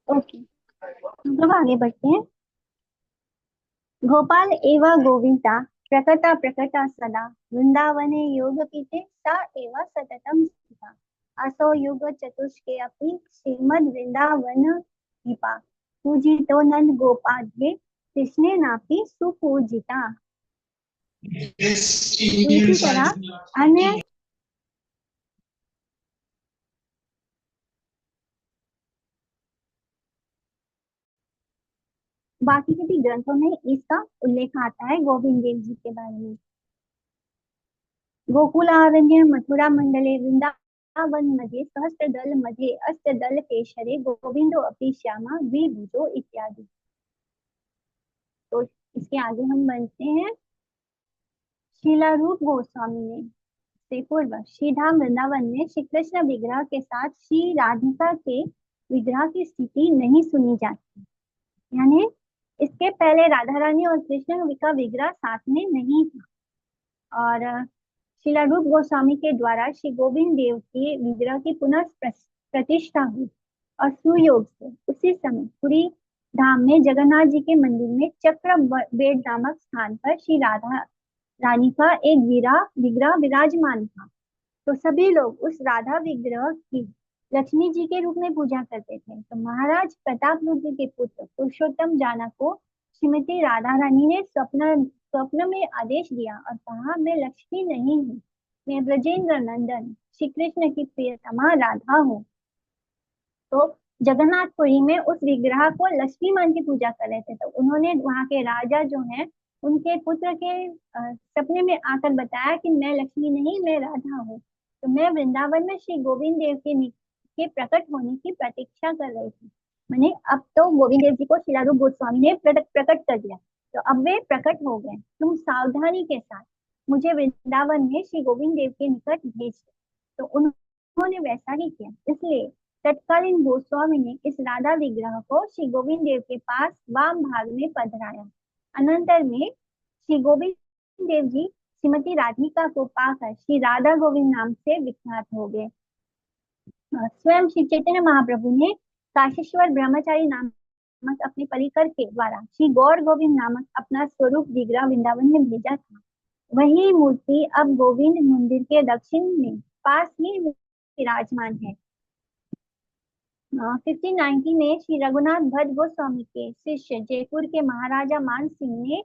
Okay, हम लोग आगे बढ़ते हैं। गोपाल एव गोविंदा प्रकटा प्रकटा सदा वृंदावने योगपीठे सा एव सततं स्थिता। असौ युग चतुष्के अपि श्रीमद् वृंदावन दीपा पूजितो नंद गोपाध्ये कृष्णे नापि सुपूजिता। तो इसी तरह अन्य बाकी के भी ग्रंथों में इसका उल्लेख आता है गोविंद देव जी के बारे में। गोकुलारण्य मथुरा मंडले वृंदावन मध्ये सहस्त्रदल मध्ये अष्टदल केशरे गोविंदो अपि श्यामा द्विभुजो इत्यादि। तो इसके आगे हम बढ़ते हैं। शीला रूप गोस्वामी ने से पूर्व श्री धाम वृंदावन में श्री कृष्ण विग्रह के साथ श्री राधिका के विग्रह की स्थिति नहीं सुनी जाती। यानी इसके पहले राधा रानी और कृष्ण का विग्रह साथ में नहीं था। और श्रीला रूप गोस्वामी के द्वारा श्री गोविंद देव के विग्रह की पुनः प्रतिष्ठा हुई और सुयोग से उसी समय पूरी धाम में जगन्नाथ जी के मंदिर में चक्र बेट नामक स्थान पर श्री राधा रानी का एक विग्रह विराजमान था। तो सभी लोग उस राधा विग्रह की लक्ष्मी जी के रूप में पूजा करते थे। तो महाराज प्रताप रुद्र के पुत्र पुरुषोत्तम जाना को श्रीमती राधा रानी ने स्वप्न में आदेश दिया और कहा, मैं लक्ष्मी नहीं हूँ, मैं ब्रजेंद्र नंदन श्री कृष्ण की प्रियतमा राधा हूँ। तो जगन्नाथपुरी में उस विग्रह को लक्ष्मी मान की पूजा कर रहे थे। तो उन्होंने वहां के राजा जो हैं उनके पुत्र के सपने में आकर बताया कि मैं लक्ष्मी नहीं, मैं राधा हूँ। तो मैं वृंदावन में श्री गोविंद देव के प्रकट होने की प्रतीक्षा कर रही थी। मैंने अब तो गोविंद देव जी को शिलारूप गोस्वामी ने प्रकट कर दिया। तो अब वे प्रकट हो गए। तुम सावधानी के साथ मुझे वृंदावन में श्री गोविंद देव के निकट भेज दो। तो उन्होंने वैसा ही किया। इसलिए तत्कालीन गोस्वामी ने इस राधा विग्रह को श्री गोविंद देव के पास वाम भाग में पधराया। अनंतर में श्री गोविंद देव जी श्रीमती राधिका को पाकर श्री राधा गोविंद नाम से विख्यात हो गए। स्वयं श्री चैतन्य महाप्रभु ने काशीश्वर ब्रह्मचारी नामक अपने परिकर के द्वारा श्री गौर गोविंद नामक अपना स्वरूप विग्रह वृंदावन में भेजा था। वही मूर्ति अब गोविंद मंदिर के दक्षिण में पास ही विराजमान है। 1590 में श्री रघुनाथ भट्ट गोस्वामी के शिष्य जयपुर के महाराजा मान सिंह ने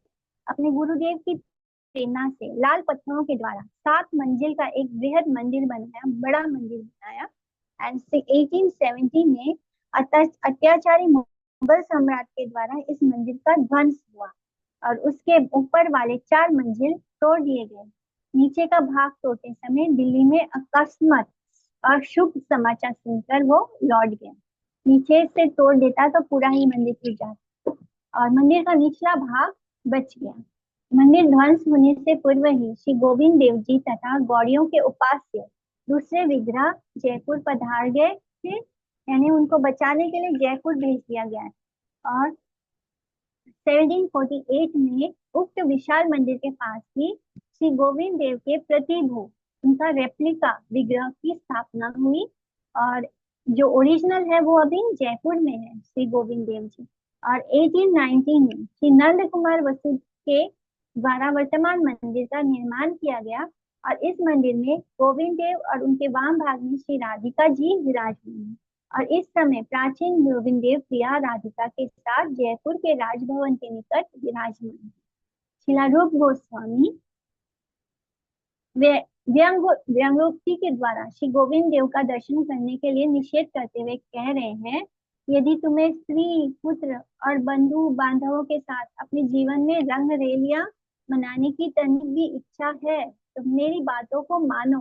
अपने गुरुदेव की प्रेरणा से लाल पत्थरों के द्वारा 7 मंजिल का एक बृहद मंदिर बनाया, बड़ा मंदिर बनाया। एंड 1870 में अत्याचारी मुगल सम्राट के द्वारा इस मंदिर का ध्वंस हुआ और उसके ऊपर वाले 4 मंजिल तोड़ दिए गए। नीचे का भाग तोड़ते समय दिल्ली में अकस्मात अशुभ समाचार सुनकर वो लौट गया। नीचे से तोड़ देता तो पूरा ही मंदिर टूट जाता और मंदिर का निचला भाग बच गया। मंदिर ध्वंस होने से पूर्व ही श्री गोविंद देव जी तथा गौड़ियों के उपास्य दूसरे विग्रह जयपुर पधार गए थे। यानी उनको बचाने के लिए जयपुर भेज दिया गया। और 1748 में उक्त विशाल मंदिर के पास ही श्री गोविंद देव के प्रतिभू उनका रेप्लिका विग्रह की स्थापना हुई। और जो ओरिजिनल है वो अभी जयपुर में है, श्री गोविंद देव जी। और 1890 में श्री नंद कुमार वसु के द्वारा वर्तमान मंदिर का निर्माण किया गया। और इस मंदिर में गोविंद देव और उनके वाम भाग में श्री राधिका जी विराजमान है। और इस समय प्राचीन गोविंद देव प्रिया राधिका के साथ जयपुर के राजभवन के निकट विराजमान है। शिलारूप गोस्वामी व्यंगोक्ति के द्वारा श्री गोविंद देव का दर्शन करने के लिए निषेध करते हुए कह रहे हैं, यदि तुम्हें स्त्री पुत्र और बंधु बांधवों के साथ अपने जीवन में रंग रेलियां मनाने की तनिक भी इच्छा है तो मेरी बातों को मानो।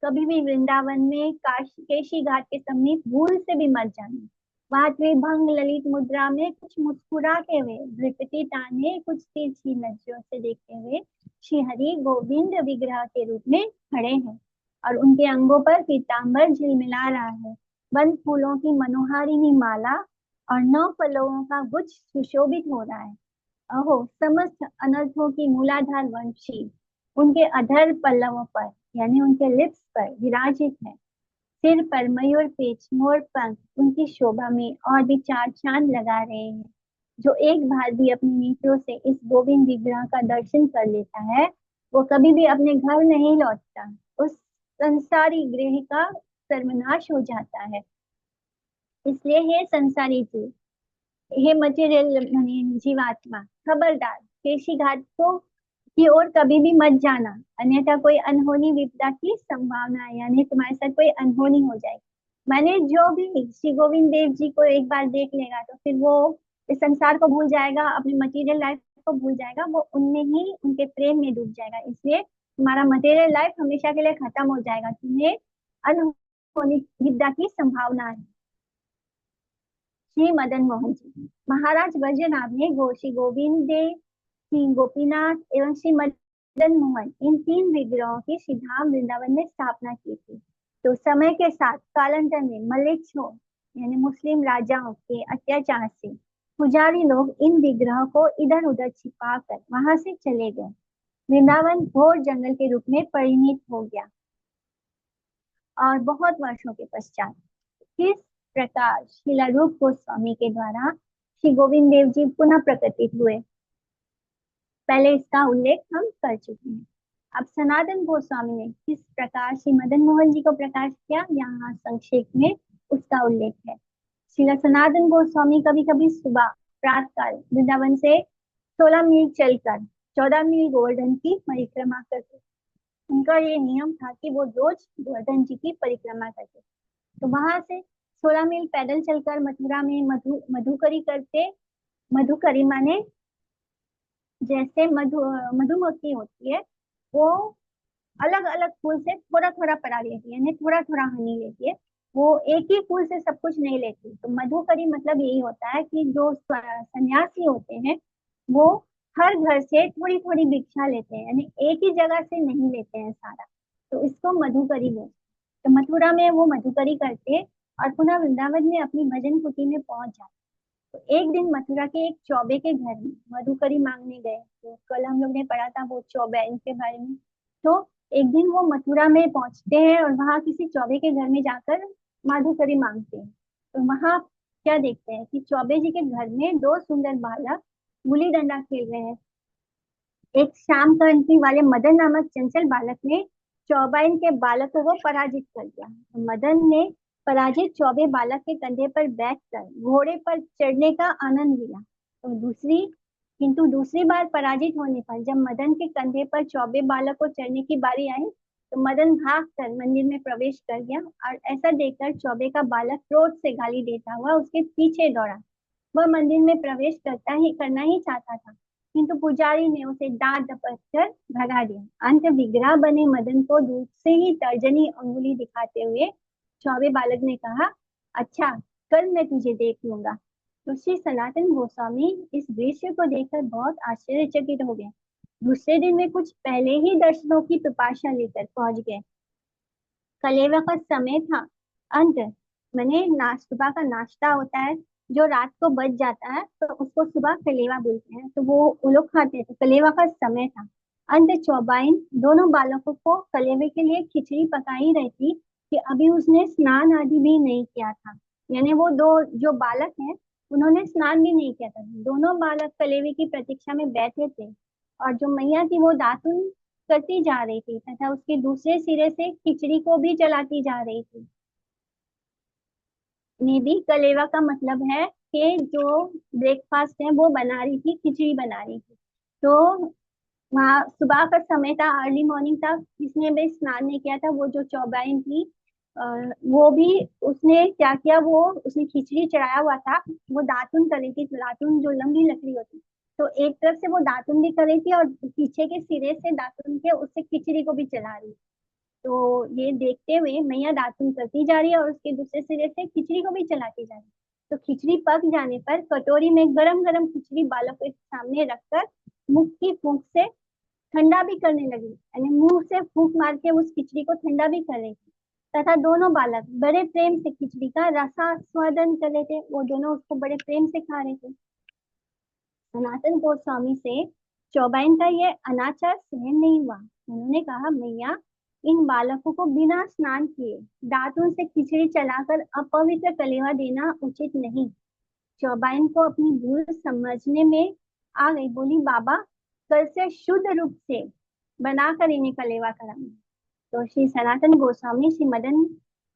कभी भी वृंदावन में केशी घाट के समीप भूल से भी मत जाना। वहां त्रिभंग ललित मुद्रा में कुछ मुस्कुराते हुए द्विपति ताने कुछ तिरछी नजरों से देखते हुए श्री हरि गोविंद विग्रह के रूप में खड़े हैं और उनके अंगों पर पीतांबर झिलमिला रहा है। बंद फूलों की मनोहारिणी माला और 9 फलों का गुच्छ सुशोभित हो रहा है। अहो, समस्त अनर्थों की मूलाधार वंशी उनके अधर पल्लवों पर यानी उनके लिप्स पर विराजित है। सिर पर मयूर पेच मोर पंख उनकी शोभा में और भी चार चांद लगा रहे हैं। जो एक बार भी अपनी नेत्रों से इस गोविंद विग्रह का दर्शन कर लेता है, वो कभी भी अपने घर नहीं लौटता। उस संसारी गृह का सर्वनाश हो जाता है। इसलिए हे संसारी जीव, हे मटेरियल माने जीवात्मा, खबरदार केशी घाट को की ओर कभी भी मत जाना, अन्यथा कोई अनहोनी विपदा की संभावना है, यानी तुम्हारे साथ कोई अनहोनी हो जाएगी। मैंने जो भी श्री गोविंद देव जी को एक बार देख लेगा तो फिर वो इस संसार को भूल जाएगा, अपनी मटेरियल लाइफ को भूल जाएगा, वो उनमें ही उनके प्रेम में डूब जाएगा। इसलिए तुम्हारा मटेरियल लाइफ हमेशा के लिए खत्म हो जाएगा, तुम्हें अनहोनी विपदा की संभावना है। श्री मदन मोहन जी, महाराज वज्रनाभ ने श्री गोविंद देव, श्री गोपीनाथ एवं श्री मदन मोहन इन तीन विग्रहों की श्री धाम वृंदावन में स्थापना की थी। तो समय के साथ कालांतर में मलेच्छों यानी मुस्लिम राजाओं के अत्याचार से पुजारी लोग इन विग्रहों को इधर उधर छिपा कर वहां से चले गए। वृंदावन घोर जंगल के रूप में परिणित हो गया और बहुत वर्षों के पश्चात किस प्रकार श्रीला रूप गोस्वामी के द्वारा श्री गोविंद देव जी पुनः प्रकटित हुए, पहले इसका उल्लेख हम कर चुके हैं। अब सनातन गोस्वामी ने किस प्रकार श्री मदन मोहन जी को प्रकाश किया, यहाँ संक्षेप में उसका उल्लेख है। श्रीला सनातन गोस्वामी कभी कभी सुबह प्रातः काल वृंदावन से 16 मील चलकर 14 मील गोवर्धन की परिक्रमा करते। उनका ये नियम था कि वो रोज गोवर्धन जी की परिक्रमा करते। तो वहां से 16 मील पैदल चलकर मथुरा में मधुकरी करते। मधुकरी माने जैसे मधुमक्खी होती है, वो अलग अलग फूल से थोड़ा थोड़ा पराग लेती है, यानी थोड़ा थोड़ा हनी लेती है। वो एक ही फूल से सब कुछ नहीं लेती। तो मधुकरी मतलब यही होता है कि जो सन्यासी होते हैं वो हर घर से थोड़ी थोड़ी भिक्षा लेते हैं, यानी एक ही जगह से नहीं लेते हैं सारा। तो इसको मधुकरी बोलते हैं। तो मथुरा में वो मधुकरी करते और पुनः वृंदावन में अपनी भजन कुटी में पहुंच जाते। तो एक दिन मथुरा के एक चौबे के घर में मधुकरी मांगने गए। तो कल हम लोग ने पढ़ा था वो चौबे इनके बारे में। तो एक दिन वो मथुरा में पहुंचते हैं और वहां किसी चौबे के घर में जाकर मधुकरी मांगते हैं। तो वहां क्या देखते हैं कि चौबे जी के घर में दो सुंदर बालक गुल्ली डंडा खेल रहे हैं। एक श्याम कंठी वाले मदन नामक चंचल बालक ने चौबाइन के बालकों को पराजित कर दिया। तो मदन ने पराजित चौबे बालक के कंधे पर बैठकर घोड़े पर चढ़ने का आनंद लिया। तो दूसरी बार पराजित होने पर जब मदन के कंधे पर चौबे बालक को चढ़ने की बारी आई तो मदन भाग कर मंदिर में प्रवेश कर गया और ऐसा देखकर चौबे का बालक क्रोध से गाली देता हुआ उसके पीछे दौड़ा। वह मंदिर में प्रवेश करना ही चाहता था, किंतु पुजारी ने उसे डांट डपट कर भगा दिया। अंत विग्रह बने मदन को दूर से ही तर्जनी अंगुली दिखाते हुए चौबे बालक ने कहा, अच्छा कल मैं तुझे देख लूंगा। तो श्री सनातन गोस्वामी इस दृश्य को देखकर बहुत आश्चर्यचकित हो गए। दूसरे दिन वे कुछ पहले ही दर्शनों की पिपासा लेकर पहुंच गए। कलेवा का समय था। अंत मैंने सुबह का नाश्ता होता है जो रात को बच जाता है, तो उसको सुबह कलेवा बोलते हैं। तो वो लोग खाते हैं। तो कलेवा का समय था। अंत चौबाइन दोनों बालकों को कलेवे के लिए खिचड़ी पकाई रही थी कि अभी उसने स्नान आदि भी नहीं किया था। यानी वो दो जो बालक हैं उन्होंने स्नान भी नहीं किया था। दोनों बालक कलेवे की प्रतीक्षा में बैठे थे और जो मैया थी वो दातुन करती जा रही थी तथा उसके दूसरे सिरे से खिचड़ी को भी जलाती जा रही थी। में भी कलेवा का मतलब है कि जो ब्रेकफास्ट है वो बना रही थी, खिचड़ी बना रही थी। तो वहाँ सुबह का समय था, अर्ली मॉर्निंग था, जिसने भी स्नान नहीं किया था वो जो चौबाइन थी वो भी उसने क्या किया, वो उसने खिचड़ी चढ़ाया हुआ था। वो दातुन कर रही थी। दातुन जो लंबी लकड़ी होती, तो एक तरफ से वो दातुन भी कर रही थी और पीछे के सिरे से दातुन के उससे खिचड़ी को भी चला रही। तो ये देखते हुए मैया दातुन करती जा रही है और उसके दूसरे सिरे से खिचड़ी को भी चलाती जा रही है। तो खिचड़ी पक जाने पर कटोरी में गरम गरम खिचड़ी बालक के सामने रखकर मुख की फूंक से ठंडा भी करने लगी, यानी मुंह से फूंक मार के उस खिचड़ी को ठंडा भी कर रही थी। तथा दोनों बालक बड़े प्रेम से खिचड़ी का रसास्वादन कर रहे थे। वो दोनों उसको बड़े प्रेम से खा रहे थे। सनातन गोस्वामी से चौबाइन का यह अनाचार सहन नहीं हुआ। उन्होंने कहा, मैया इन बालकों को बिना स्नान किए दांतों से खिचड़ी चलाकर अपवित्र कलेवा देना उचित नहीं। चौबाइन को अपनी भूल समझने में आ गई, बोली बाबा कल से शुद्ध रूप से बनाकर इन्हें कलेवा कराऊंगी। तो श्री सनातन गोस्वामी श्री मदन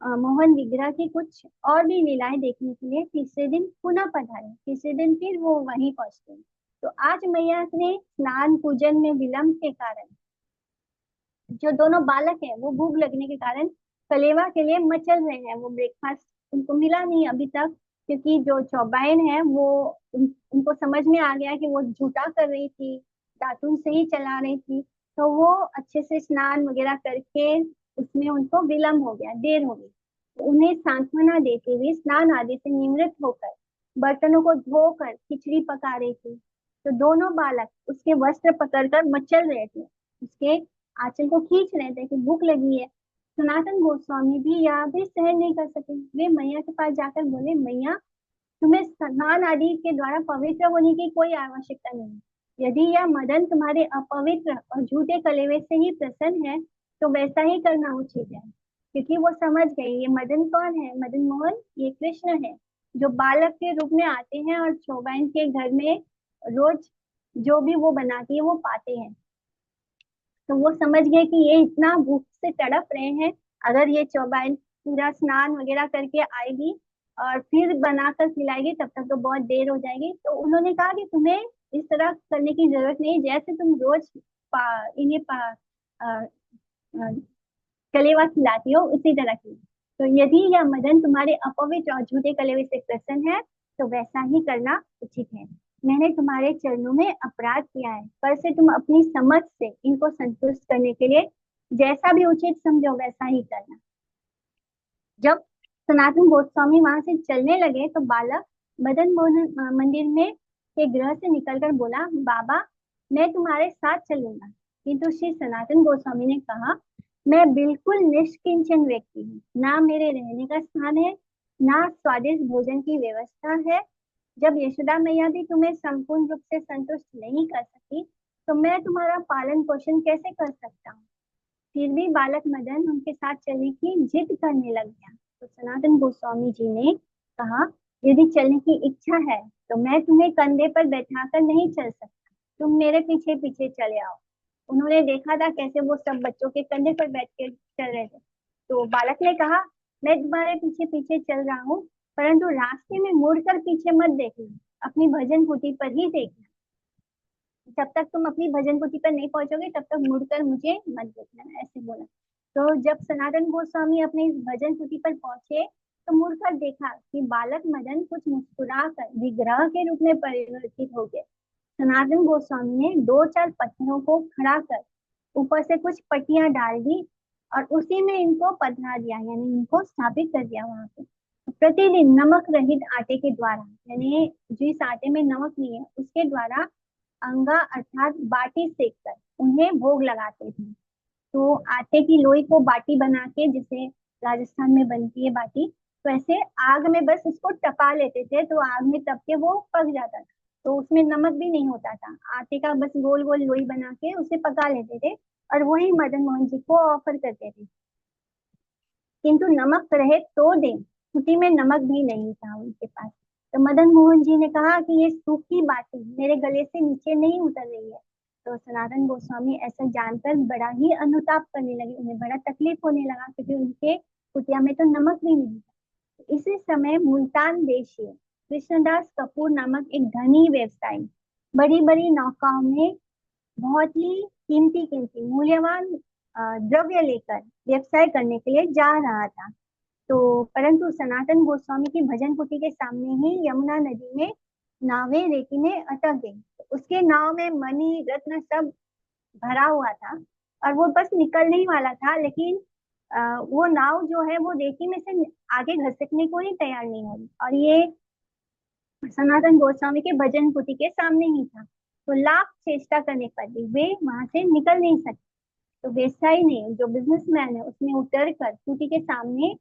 मोहन विग्रह की कुछ और भी लीलाएं देखने के लिए तीसरे दिन पुनः पधारे। तीसरे दिन फिर वो वहीं पहुंचते हैं। तो आज मैया ने स्नान पूजन में विलंब के कारण जो दोनों बालक हैं वो भूख लगने के कारण कलेवा के लिए मचल रहे हैं। वो ब्रेकफास्ट उनको मिला नहीं अभी तक, क्योंकि जो चौबाइन है वो उनको समझ में आ गया कि वो झूठा कर रही थी, दातुन से ही चला रही थी। तो वो अच्छे से स्नान वगैरह करके उसमें उनको विलम्ब हो गया, देर हो गई। तो उन्हें सांत्वना देते हुए स्नान आदि से निवृत्त होकर बर्तनों को धोकर खिचड़ी पका रही थी। तो दोनों बालक उसके वस्त्र पकड़कर मचल रहे थे, उसके आंचल को खींच रहे थे कि भूख लगी है। सनातन गोस्वामी भी यह भी सहन नहीं कर सके। वे मैया के पास जाकर बोले, मैया तुम्हें स्नान आदि के द्वारा पवित्र होने की कोई आवश्यकता नहीं। यदि यह मदन तुम्हारे अपवित्र और झूठे कलेवे से ही प्रसन्न है तो वैसा ही करना उचित है। क्योंकि वो समझ गई ये मदन कौन है, मदन मोहन ये कृष्ण है, जो बालक के रूप में आते हैं और चौबाइन के घर में रोज जो भी वो बनाती है वो पाते हैं। तो वो समझ गए कि ये इतना भूख से तड़प रहे हैं, अगर ये चौबाइन पूरा स्नान वगैरह करके आएगी और फिर बनाकर खिलाएगी तब तक तो बहुत देर हो जाएगी। तो उन्होंने कहा कि तुम्हें इस तरह करने की जरूरत नहीं, जैसे तुम रोज इन्हें अ, अ, कलेवा खिलाती हो उसी तरह की। तो यदि यह मदन तुम्हारे अपवित्र और झूठे कलेवे से प्रसन्न है तो वैसा ही करना उचित है। मैंने तुम्हारे चरणों में अपराध किया है, पर से तुम अपनी समझ से इनको संतुष्ट करने के लिए जैसा भी उचित समझो वैसा ही करना। जब सनातन गोस्वामी वहां से चलने लगे तो बालक मदन मोहन मंदिर में के गृह से निकलकर बोला, बाबा मैं तुम्हारे साथ चलूंगा। किंतु श्री सनातन गोस्वामी ने कहा, मैं बिल्कुल निष्किंचन व्यक्ति हूँ, ना मेरे रहने का स्थान है, ना स्वादिष्ट भोजन की व्यवस्था है। जब यशोदा मैया भी तुम्हें संपूर्ण रूप से संतुष्ट नहीं कर सकी तो मैं तुम्हारा पालन पोषण कैसे कर सकता हूँ। फिर भी बालक मदन उनके साथ चलने की जिद करने लग गया। तो सनातन गोस्वामी जी ने कहा, यदि चलने की इच्छा है तो मैं तुम्हें कंधे पर बैठाकर नहीं चल सकता, तुम मेरे पीछे पीछे चले आओ। उन्होंने देखा था कैसे वो सब बच्चों के कंधे पर बैठ के चल रहे थे। तो बालक ने कहा, मैं तुम्हारे पीछे पीछे चल रहा हूँ, परंतु रास्ते में मुड़कर पीछे मत देखना, अपनी भजन कुटी पर ही देखना। जब तक तुम अपनी भजन कुटी पर नहीं पहुंचोगे तब तक मुड़कर मुझे मत देखना, ऐसे बोला। तो जब सनातन गोस्वामी अपने इस भजन कुटी पर पहुंचे तो मुड़कर देखा कि बालक मदन कुछ मुस्कुरा कर विग्रह के रूप में परिवर्तित हो गए। सनातन गोस्वामी ने दो चार पत्थरों को खड़ा कर ऊपर से कुछ पट्टियां डाल दी और उसी में इनको पधरा दिया, यानी इनको स्थापित कर दिया वहां पे। प्रतिदिन नमक रहित आटे के द्वारा, यानी जिस आटे में नमक नहीं है उसके द्वारा अंगा अर्थात बाटी सेक कर उन्हें भोग लगाते थे। तो आटे की लोई को बाटी बना के, जैसे राजस्थान में बनती है बाटी, तो ऐसे आग में बस उसको टपा लेते थे तो आग में तप के वो पक जाता था। तो उसमें नमक भी नहीं होता था, आटे का बस गोल गोल लोई बना के उसे पका लेते थे और वही मदन मोहन जी को ऑफर करते थे। किंतु नमक रहे तो दे, कुटी में नमक भी नहीं था उनके पास। तो मदन मोहन जी ने कहा कि ये सूखी बाटी मेरे गले से नीचे नहीं उतर रही है। तो सनातन गोस्वामी ऐसा जानकर बड़ा ही अनुताप करने लगे, उन्हें बड़ा तकलीफ होने लगा क्योंकि उनके कुटिया में तो नमक भी नहीं था। तो इसी समय मुल्तान देशीय कृष्णदास कपूर नामक एक धनी व्यवसायी बड़ी बड़ी नौकाओं में बहुत ही कीमती कीमती मूल्यवान द्रव्य लेकर व्यवसाय करने के लिए जा रहा था। तो परंतु सनातन गोस्वामी की भजन कुटी के सामने ही यमुना नदी में नावें रेती में अटक गई। तो उसके नाव में मणि रत्न सब भरा हुआ था और वो बस निकलने ही वाला था, लेकिन वो नाव जो है वो रेती में से आगे घसकने को ही तैयार नहीं हो रही, और ये सनातन गोस्वामी के भजन कुटी के सामने ही था। तो लाख चेष्टा करने पर भी वे वहां से निकल नहीं सके। तो व्यवसायी ने, जो बिजनेसमैन है, उसने उतर कर कुटी के सामने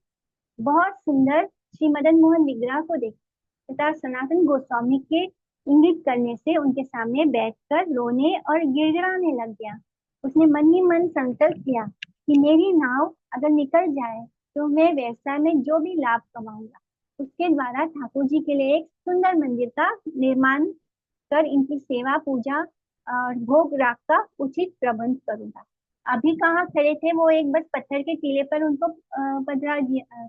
बहुत सुंदर श्री मदन मोहन विग्रह को देखा तथा सनातन गोस्वामी के इंगित करने से उनके सामने बैठकर रोने और गिड़गिड़ाने लग गया। उसने मन ही मन संकल्प किया कि मेरी नाव अगर निकल जाए तो मैं व्यवसाय में जो भी लाभ कमाऊंगा उसके द्वारा ठाकुर जी के लिए एक सुंदर मंदिर का निर्माण कर इनकी सेवा पूजा और भोग राग का उचित प्रबंध करूंगा। अभी कहाँ खड़े थे वो, एक बस पत्थर के टीले पर उनको पधरा दिया,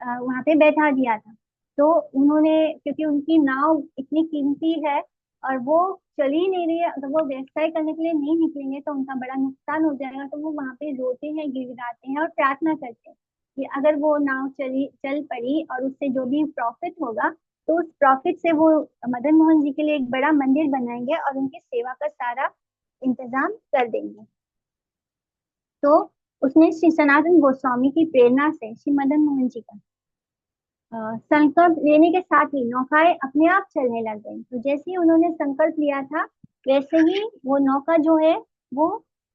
वहां पे बैठा दिया था। तो उन्होंने, क्योंकि उनकी नाव इतनी कीमती है और वो चल ही नहीं रही है, अगर वो व्यवसाय करने के लिए नहीं निकलेंगे तो उनका बड़ा नुकसान हो जाएगा, तो वो वहां पे रोते हैं, गिड़गिड़ाते हैं और प्रार्थना करते हैं कि अगर वो नाव चल पड़ी और उससे जो भी प्रॉफिट होगा तो उस प्रॉफिट से वो मदन मोहन जी के लिए एक बड़ा मंदिर बनाएंगे और उनकी सेवा का सारा इंतजाम कर देंगे। तो उसने श्री सनातन गोस्वामी की प्रेरणा से श्री मदन मोहन जी का संकल्प लेने के साथ ही नौकाएं अपने आप चलने लग गई। तो जैसे ही उन्होंने संकल्प लिया था वैसे ही वो नौका जो है वो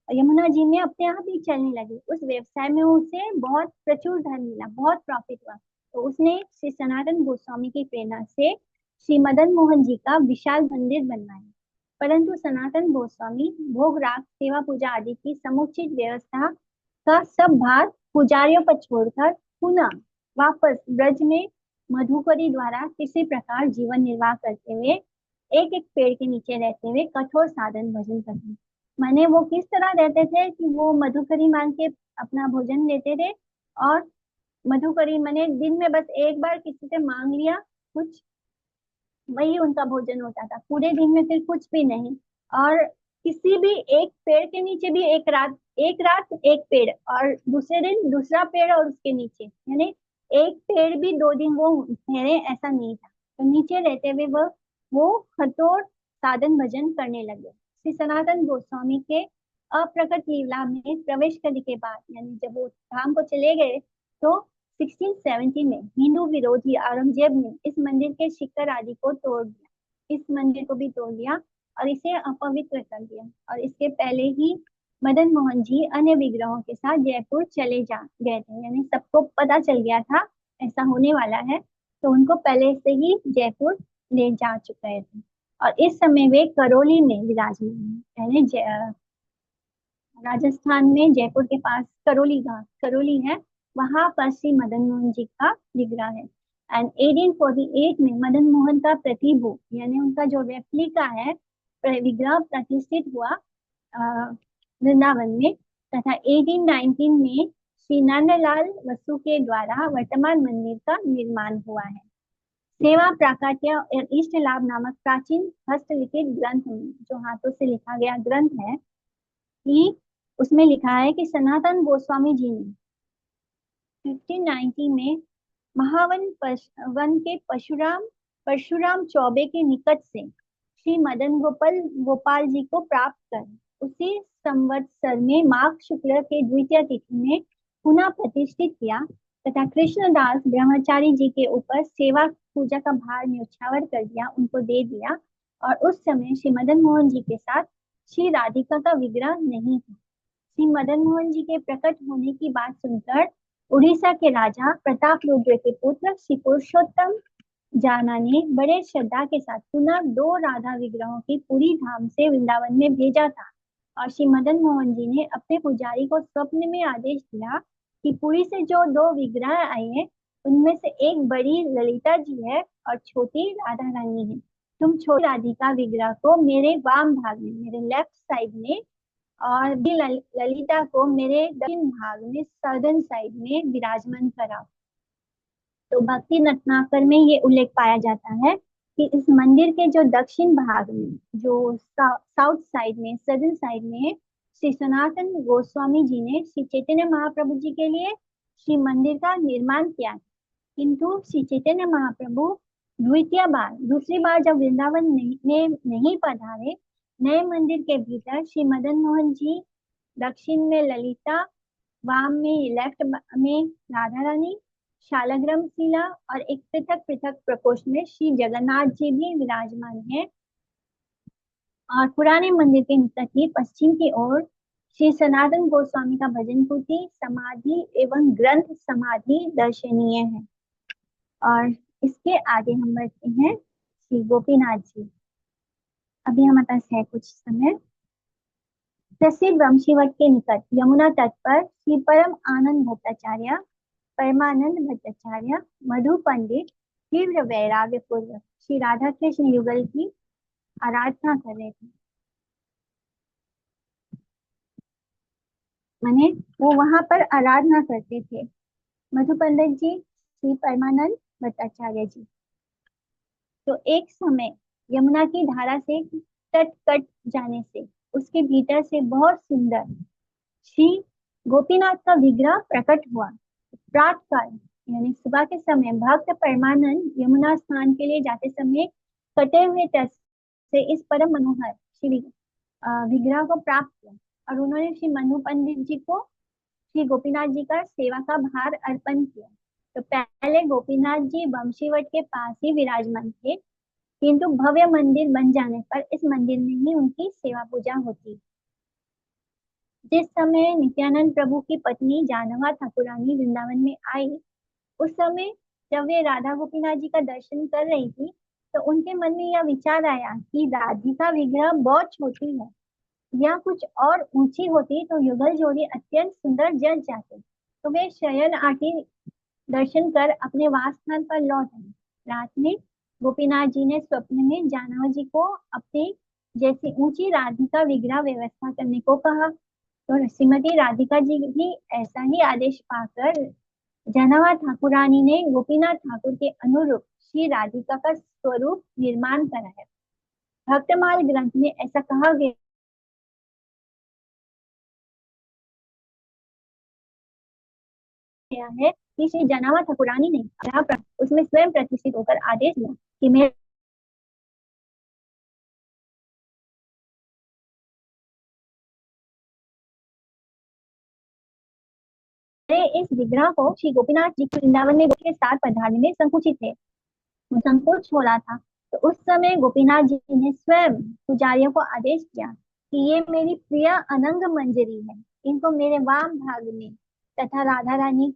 यमुना जी में अपने आप ही चलने लगी। उस व्यवसाय में उसे बहुत प्रचुर धन मिला, बहुत प्रॉफिट हुआ। तो उसने श्री सनातन गोस्वामी की प्रेरणा से श्री मदन मोहन जी का विशाल मंदिर बनवाया। परंतु सनातन गोस्वामी भोग राग सेवा पूजा आदि की समुचित व्यवस्था का सब भार पुजारियों पर छोड़कर पुनः वापस ब्रज में मधुकरी द्वारा किसी प्रकार जीवन निर्वाह करते हुए एक एक पेड़ के नीचे रहते हुए कठोर साधन भजन करते। माने वो किस तरह रहते थे कि वो मधुकरी मांग के अपना भोजन लेते थे, और मधुकरी माने दिन में बस एक बार किसी से मांग लिया कुछ, वही उनका भोजन होता था। पूरे दिन में फिर कुछ भी नहीं। और किसी भी एक पेड़ के नीचे भी एक रात एक पेड़, और दूसरे दिन दूसरा पेड़ और उसके नीचे, यानी एक पेड़ भी 2 दिन वो ठहरे ऐसा नहीं था। तो नीचे रहते हुए वो कठोर साधन भजन करने लगे। श्री सनातन गोस्वामी के अप्रकट लीला में प्रवेश करने के बाद, यानी जब वो धाम को चले गए, तो 1670 में हिंदू विरोधी औरंगजेब ने इस मंदिर के शिखर आदि को तोड़ दिया, इस मंदिर को भी तोड़ दिया और इसे अपवित्र कर दिया। और इसके पहले ही मदन मोहन जी अन्य विग्रहों के साथ जयपुर चले जा गए थे, यानी सबको पता चल गया था ऐसा होने वाला है, तो उनको पहले से ही जयपुर ले जा चुके थे। और इस समय वे करौली में विराजमान हैं, यानी राजस्थान में जयपुर के पास करौली गांव करौली है, वहां पर श्री मदन मोहन जी का विग्रह है। एंड 1848 में मदन मोहन का प्रतिभू, यानी उनका जो रेप्लिका है, विग्रह प्रतिष्ठित हुआ वृंदावन में। तथा 1819 में श्री नंदलाल वसु के द्वारा वर्तमान मंदिर का निर्माण हुआ है। सेवा प्राकट्य और इष्ट लाभ नामक प्राचीन हस्तलिखित ग्रंथ में, जो हाथों से लिखा गया ग्रंथ है, कि उसमें लिखा है कि सनातन गोस्वामी जी ने 1590 में वन के परशुराम चौबे के निकट से श्री मदन गोपाल जी को प्राप्त कर उसी संवत्सर में माघ शुक्ल के द्वितीय तिथि में पुनः प्रतिष्ठित किया, तथा कृष्णदास ब्रह्मचारी जी के ऊपर सेवा पूजा का भार न्यौछावर कर दिया, उनको दे दिया। और उस समय श्री मदन मोहन जी के साथ श्री राधिका का विग्रह नहीं था। श्री मदन मोहन जी के प्रकट होने की बात सुनकर उड़ीसा के राजा प्रताप रुद्र के पुत्र श्री पुरुषोत्तम जाना ने बड़े श्रद्धा के साथ पुनः 2 राधा विग्रहों की पूरी धाम से वृंदावन में भेजा था। और श्री मदन मोहन जी ने अपने पुजारी को स्वप्न में आदेश दिया कि पुरी से जो 2 विग्रह आए हैं उनमें से एक बड़ी ललिता जी है और छोटी राधा रानी है। तुम छोटी राधिका विग्रह को मेरे वाम भाग में, मेरे लेफ्ट साइड में, और भी ललिता को मेरे दक्षिण भाग में, सदर्न साइड में विराजमान करा। तो भक्ति रत्नाकर में ये उल्लेख पाया जाता है कि इस मंदिर के जो दक्षिण भाग में, जो साउथ साइड में, सदर्न साइड में, श्री सनातन गोस्वामी जी ने श्री चैतन्य महाप्रभु जी के लिए श्री मंदिर का निर्माण किया। किंतु श्री चैतन्य महाप्रभु दूसरी बार जब वृंदावन में नहीं पधारे, नए मंदिर के भीतर श्री मदन मोहन जी, दक्षिण में ललिता, वाम में लेफ्ट में राधा रानी, शालग्राम शिला और एक पृथक पृथक प्रकोष्ठ में श्री जगन्नाथ जी भी विराजमान है। और पुराने मंदिर के निकट ही पश्चिम की ओर श्री सनातन गोस्वामी का भजन कुटी, समाधि एवं ग्रंथ समाधि दर्शनीय है। और इसके आगे हम बढ़ते हैं श्री गोपीनाथ जी। अभी हमारे पास है कुछ समय, प्रसिद्ध वंशीवट के निकट यमुना तट पर श्री परमानंद भट्टाचार्य मधु पंडित तीव्र वैराग्य पूर्वक श्री राधा कृष्ण युगल की आराधना कर रहे थे। माने वो वहां पर आराधना करते थे। मधु पंडित जी, श्री परमानंद भट्टाचार्य जी। तो एक समय यमुना की धारा से तट कट जाने से उसके भीतर से बहुत सुंदर श्री गोपीनाथ का विग्रह प्रकट हुआ। प्रातः काल यानी सुबह के समय भक्त परमानंद यमुना स्नान के लिए जाते समय कटे हुए तट से इस परम मनोहर श्री विग्रह को प्राप्त किया और उन्होंने श्री मनु पंडित जी को श्री गोपीनाथ जी का सेवा का भार अर्पण किया। तो पहले गोपीनाथ जी वंशीवट के पास ही विराजमान थे, किंतु भव्य मंदिर बन जाने पर इस मंदिर में ही उनकी सेवा पूजा होती। जिस समय नित्यानंद प्रभु की पत्नी जानवा ठाकुरानी वृंदावन में आई, उस समय जब वे राधा गोपीनाथ जी का दर्शन कर रही थी, तो उनके मन में यह विचार आया कि राधिका विग्रह बहुत छोटी है, या कुछ और ऊंची होती तो युगल जोड़ी अत्यंत सुंदर जच जाते। तो वे शयन आरती दर्शन कर अपने वास स्थान पर लौट आए। रात में गोपीनाथ जी ने स्वप्न में जानवा जी को अपनी जैसी ऊंची राधिका विग्रह व्यवस्था करने को कहा। तो श्रीमती राधिका जी भी ऐसा ही आदेश पाकर जानवा ठाकुरानी ने गोपीनाथ ठाकुर के अनुरूप श्री राधिका का स्वरूप निर्माण करा है। भक्तमाल ग्रंथ में ऐसा कहा गया है कि श्री जनावा ठाकुरानी ने उसमें स्वयं प्रतिष्ठित होकर आदेश दिया कि मैं इस विग्रह को श्री गोपीनाथ जी के वृंदावन में के साथ पधारने में संकुचित है, संकोच हो रहा था। तो उस समय गोपीनाथ जी ने स्वयं पुजारियों को आदेश दिया कि ये मेरी प्रिय अनंग मंजरी है, इनको मेरे वाम भाग में तथा राधा रानी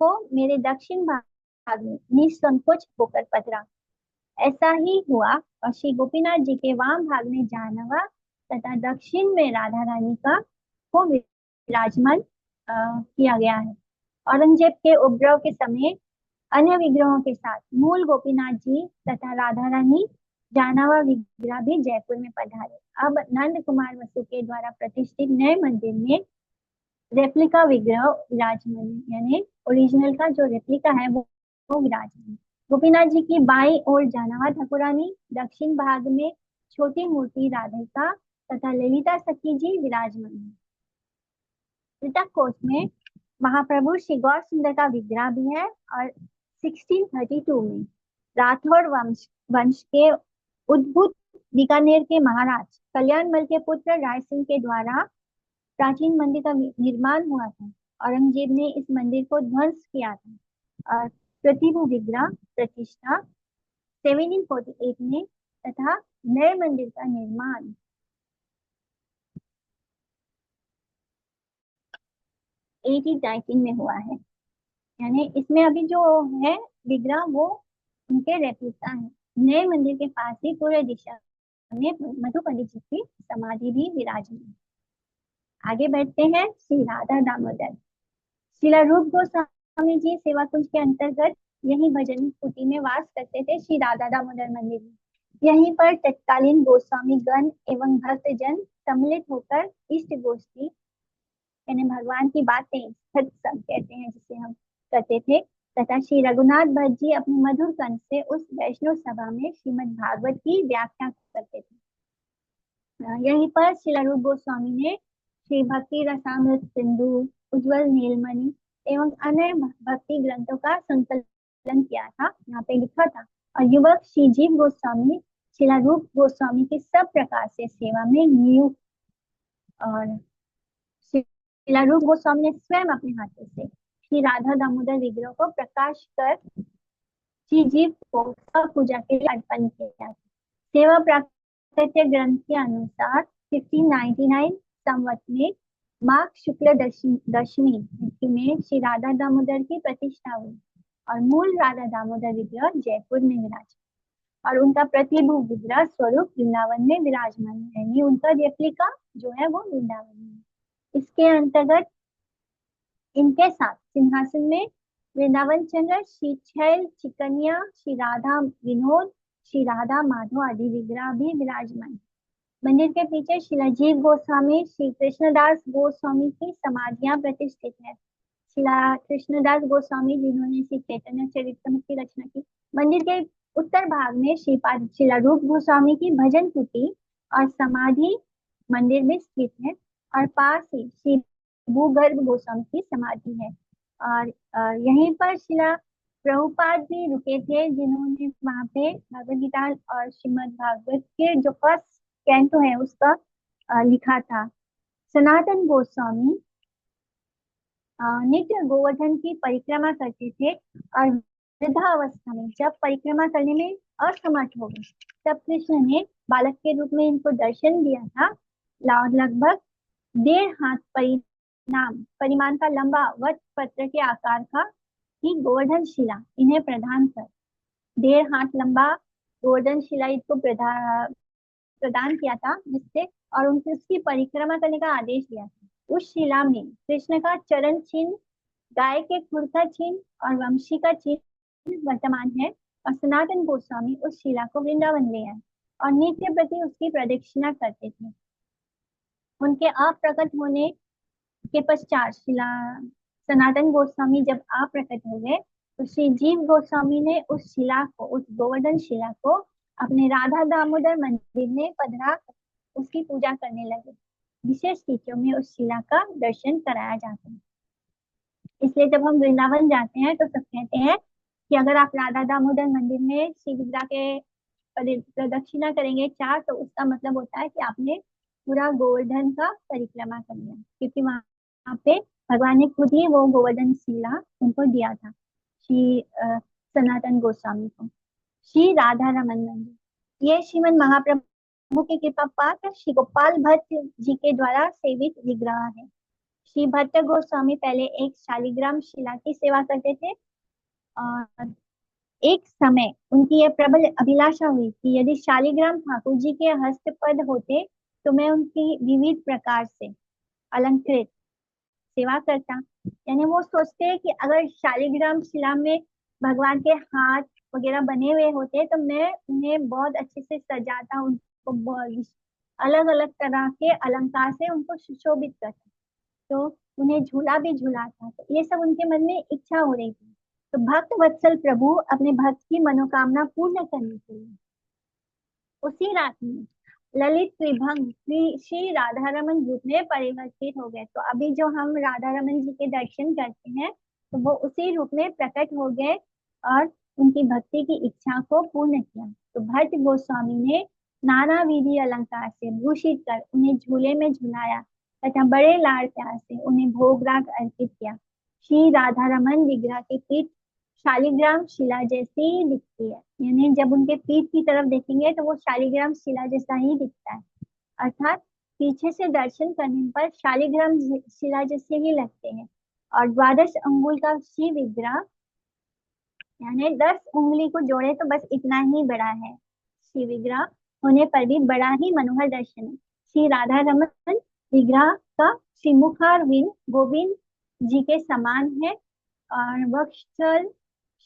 को मेरे दक्षिण भाग में निसंकोच होकर पधरा। ऐसा ही हुआ और श्री गोपीनाथ जी के वाम भाग में जानवा तथा दक्षिण में राधा रानी का को विराजमान किया गया है। औरंगजेब के उपद्रव के समय अन्य विग्रहों के साथ मूल गोपीनाथ जी तथा राधा रानी जानवा विग्रह भी जयपुर में पधारे। अब नंद कुमार वसु के द्वारा प्रतिष्ठित नए मंदिर में रेप्लिका विग्रह विराजमान, यानी ओरिजिनल का जो रेप्लिका है वो विराजमान। गोपीनाथ जी की बाईं ओर जानवा ठाकुरानी, दक्षिण भाग में छोटी मूर्ति राधिका तथा ललिता सखी जी विराजमान है। मृतक कोष में महाप्रभु श्री गौर सुंदर का विग्रह भी है और 1632 में राठौड़ वंश के उद्भूत बीकानेर के महाराज कल्याणमल के पुत्र राय सिंह के द्वारा प्राचीन मंदिर का निर्माण हुआ था। औरंगजेब ने इस मंदिर को ध्वंस किया था और प्रतिभू विग्रह प्रतिष्ठा 1748 में तथा नए मंदिर का निर्माण 1819 में हुआ है। यानी इसमें अभी जो है विग्रह वो उनके रेप्लिका है। नए मंदिर के पास ही पूर्व दिशा में मधु पंडित जी की समाधि भी विराजमान। आगे बढ़ते हैं श्री राधा दामोदर। श्रीला रूप गोस्वामी जी सेवा कुंज के अंतर्गत यही भजन कुटी में वास करते थे। श्री राधा दामोदर मंदिर में यहीं पर तत्कालीन गोस्वामी गण एवं भक्त जन सम्मिलित होकर इष्ट गोष्ठी यानी भगवान की बातें सत्संग कहते हैं जिसे हम करते थे, तथा श्री रघुनाथ भट्ट जी अपने मधुर कंठ से उस वैष्णव सभा में श्रीमद् भागवत की व्याख्या करते थे। यहीं पर श्रीला रूप गोस्वामी ने श्री भक्ति रसामृत सिंधु, उज्जवल नीलमणि एवं अन्य भक्ति ग्रंथों का संकलन किया था, यहाँ पे लिखा था। और युवक श्री जीव गोस्वामी श्रीला रूप गोस्वामी के सब प्रकार से सेवा में नियुक्त, और श्रीला रूप गोस्वामी ने स्वयं अपने हाथों से श्री राधा दामोदर विग्रह को प्रकाश कर श्री जीव को पूजा के लिए अर्पण किया। सेवा प्राकट्य ग्रंथ के अनुसार 1599 संवत में माघ शुक्ल दशमी तिथि में श्री राधा दामोदर की प्रतिष्ठा हुई और मूल राधा दामोदर विग्रह जयपुर में विराज। और उनका प्रतिभू विग्रह स्वरूप वृंदावन में विराजमान है, यानी उनका रेप्लिका जो है वो वृंदावन में है। इसके अंतर्गत इनके साथ सिंहासन में वृंदावन चंद्र, श्री छैल चिकनिया, श्री राधा विनोद, श्री राधा माधव आदि विग्रह भी विराजमान है। मंदिर के पीछे शिला जीव गोस्वामी, श्री कृष्णदास गोस्वामी की समाधियां प्रतिष्ठित है। शिला कृष्णदास गोस्वामी जिन्होंने श्री चैतन्य चरितमृत की रचना की। मंदिर के उत्तर भाग में श्रीपाद शिला रूप गोस्वामी की भजन कुटी और समाधि मंदिर में स्थित है, और पास ही श्री भूगर्भ गोस्वामी की समाधि है। और यहीं पर शिला प्रभुपाद भी रुके थे, जिन्होंने वहां पे भगवद गीता और श्रीमद् भागवत के जो फर्स्ट कैंटो है उसका लिखा था। सनातन गोस्वामी नित्य गोवर्धन की परिक्रमा करते थे, और वृद्धावस्था में जब परिक्रमा करने में असमर्थ हो गए, तब कृष्ण ने बालक के रूप में इनको दर्शन दिया था। लगभग 1.5 हाथ परिमाण का लंबा वट पत्र के आकार का ही गोवर्धन शिला इन्हें प्रदान कर 1.5 हाथ लंबा गोवर्धन शिला इनको प्रदान किया था, जिससे और उनसे उसकी परिक्रमा करने का आदेश दिया था। उस शिला में कृष्ण का चरण चिन्ह, गाय के खुर का चिन्ह और वंशी का चिन्ह वर्तमान है। और सनातन गोस्वामी उस शिला को वृंदावन ले आए और नित्य प्रति उसकी प्रदक्षिणा करते थे। उनके अप्रकट होने के पश्चात शिला सनातन गोस्वामी जब अप्रकट हो गए, तो श्री जीव गोस्वामी ने उस शिला को, उस गोवर्धन शिला को अपने राधा दामोदर मंदिर में पधरा उसकी पूजा करने लगे। विशेष तिथियों में उस शिला का दर्शन कराया जाता है। इसलिए जब हम वृंदावन जाते हैं तो सब कहते हैं कि अगर आप राधा दामोदर मंदिर में श्री विग्रह के प्रदक्षिणा करेंगे 4, तो उसका मतलब होता है कि आपने पूरा गोवर्धन का परिक्रमा कर लिया, क्योंकि वहां पे भगवान ने खुद ही वो गोवर्धन शिला उनको दिया था श्री सनातन गोस्वामी को। श्री राधा रमन मंदिर, ये श्रीमद महाप्रभु की कृपा पात्र श्री गोपाल भट्ट जी के द्वारा सेवित विग्रह है। श्री भट्ट गोस्वामी पहले एक शालिग्राम शिला की सेवा करते थे, और एक समय उनकी यह प्रबल अभिलाषा हुई कि यदि शालिग्राम ठाकुर जी के हस्तपद होते तो मैं उनकी विविध प्रकार से अलंकृत सेवा करता। यानी वो सोचते हैं कि अगर शालिग्राम शिला में भगवान के हाथ वगैरह बने हुए होते तो मैं उन्हें बहुत अच्छे से सजाता, उनको अलग अलग तरह के अलंकार से उनको सुशोभित करता, तो उन्हें झूला भी झूलाता। तो ये सब उनके मन में इच्छा हो रही थी। तो भक्त वत्सल प्रभु अपने भक्त की मनोकामना पूर्ण करने के लिए उसी रात में ललित त्रिभंग श्री राधा रमन रूप में परिवर्तित हो गए। तो अभी जो हम राधा रमन जी के दर्शन करते हैं, तो वो उसी रूप में प्रकट हो गए और उनकी भक्ति की इच्छा को पूर्ण किया। तो भट्ट गोस्वामी ने नाना विधि अलंकार से भूषित कर उन्हें झूले में झुलाया तथा बड़े लाड़ प्यार से उन्हें भोग राग अर्पित किया। श्री राधा रमन विग्रह की पीठ शालिग्राम शिला जैसी ही दिखती है, यानी जब उनके पीठ की तरफ देखेंगे तो वो शालिग्राम शिला जैसा ही दिखता है, अर्थात पीछे से दर्शन करने पर शालिग्राम शिला जैसे ही लगते हैं। और 12 अंगुल का श्री विग्रह, यानी 10 उंगली को जोड़े तो बस इतना ही बड़ा है, श्री विग्रह होने पर भी बड़ा ही मनोहर दर्शन है। श्री राधा रमन विग्रह का श्री मुखारविंद गोविंद जी के समान है, और वक्षस्थल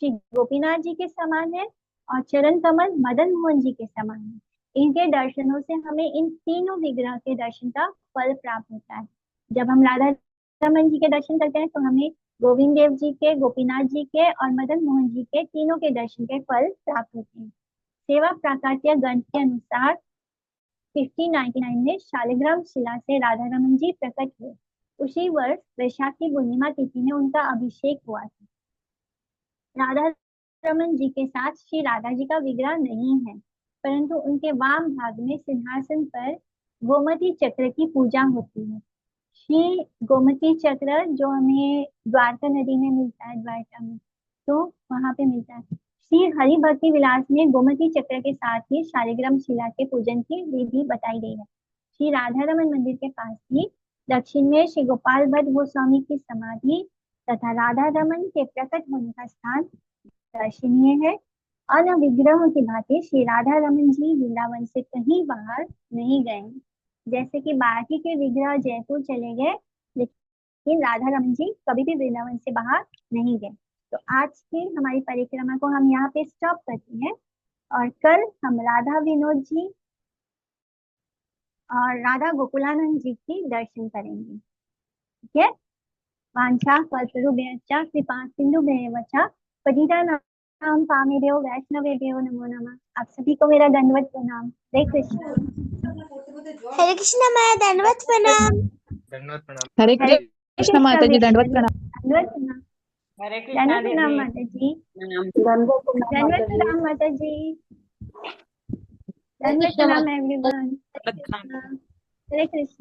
श्री गोपीनाथ जी के समान है, और चरण कमल मदन मोहन जी के समान है। इनके दर्शनों से हमें इन तीनों विग्रह के दर्शन का फल प्राप्त होता है। जब हम राधा रमन जी के दर्शन करते हैं तो हमें गोविंद देव जी के, गोपीनाथ जी के और मदन मोहन जी के तीनों के दर्शन के फल प्राप्त होते हैं। सेवा प्राकाट्य ग्रंथ के अनुसार 1599 में शालिग्राम शिला से राधा रमन जी प्रकट हुए। उसी वर्ष वैशाख की पूर्णिमा तिथि में उनका अभिषेक हुआ था। राधा रमन जी के साथ श्री राधा जी का विग्रह नहीं है, परंतु उनके वाम भाग में सिंहासन पर गोमती चक्र की पूजा होती है। श्री गोमती चक्र जो हमें द्वारका नदी में मिलता है, द्वारका में, तो वहां पे मिलता है। श्री हरि भक्ति विलास में गोमती चक्र के साथ ही शालिग्राम शिला के पूजन की विधि बताई गई है। श्री राधा रमन मंदिर के पास ही दक्षिण में श्री गोपाल भट्ट गोस्वामी की समाधि तथा राधा रमन के प्रकट होने का स्थान दर्शनीय है। अन्य विग्रहों की भांति श्री राधा रमन जी वृंदावन से कहीं बाहर नहीं गए। जैसे कि बाकी के विग्रह जयपुर चले गए, लेकिन राधा रमन जी कभी भी वृंदावन से बाहर नहीं गए। तो आज की हमारी परिक्रमा को हम यहाँ पे स्टॉप करते हैं, और कल हम राधा विनोद जी और राधा गोकुलानंद जी की दर्शन करेंगे। ठीक है। वांछा कल्पतरुभ्यश्च कृपा सिन्धुभ्येव च पतितानां पावनेभ्यो वैष्णवेभ्यो नमो नमः। आप सभी को मेरा दंडवत प्रणाम। हरे कृष्ण। हरे कृष्णा माया दंडवत प्रणाम। हरे हरे कृष्ण माता जी, दंडवत प्रणाम। दंडवत प्रणाम। हरे कृष्णा दंडवत प्रणाम दीदी। माता जी। दंडवत प्रणाम दंडवत माता जी। प्रणाम माता जी। दंडवत प्रणाम एवरीवन। हरे कृष्ण। हरे कृष्ण।